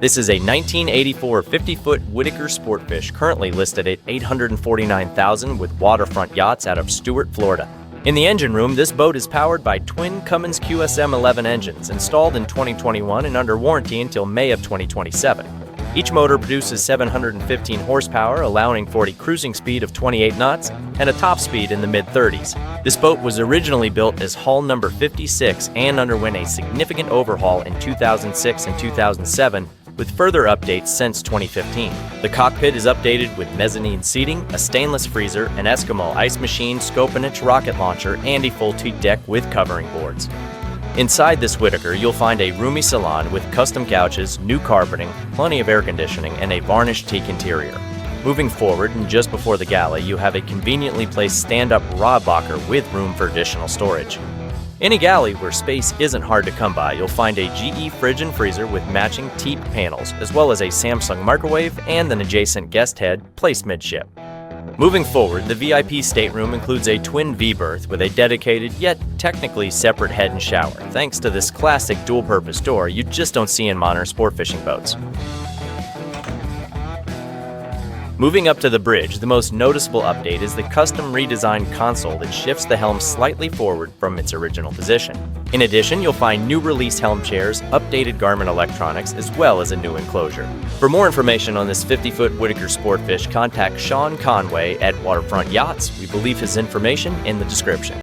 This is a 1984 50-foot Whiticar Sportfish currently listed at $849,000 with waterfront yachts out of Stuart, Florida. In the engine room, this boat is powered by twin Cummins QSM-11 engines installed in 2021 and under warranty until May of 2027. Each motor produces 715 horsepower, allowing for a cruising speed of 28 knots and a top speed in the mid-30s. This boat was originally built as hull number 56 and underwent a significant overhaul in 2006 and 2007, with further updates since 2015. The cockpit is updated with mezzanine seating, a stainless freezer, an Eskimo ice machine, Scopinich rocket launcher, and a full teak deck with covering boards. Inside this Whiticar, you'll find a roomy salon with custom couches, new carpeting, plenty of air conditioning, and a varnished teak interior. Moving forward, and just before the galley, you have a conveniently placed stand-up rod locker with room for additional storage. In a galley where space isn't hard to come by, you'll find a GE fridge and freezer with matching teak panels, as well as a Samsung microwave and an adjacent guest head placed midship. Moving forward, the VIP stateroom includes a twin V-berth with a dedicated, yet technically separate head and shower, thanks to this classic dual-purpose door you just don't see in modern sport fishing boats. Moving up to the bridge, the most noticeable update is the custom redesigned console that shifts the helm slightly forward from its original position. In addition, you'll find new release helm chairs, updated Garmin electronics, as well as a new enclosure. For more information on this 50-foot Whiticar Sportfish, contact Sean Conway at Waterfront Yachts. We believe his information in the description.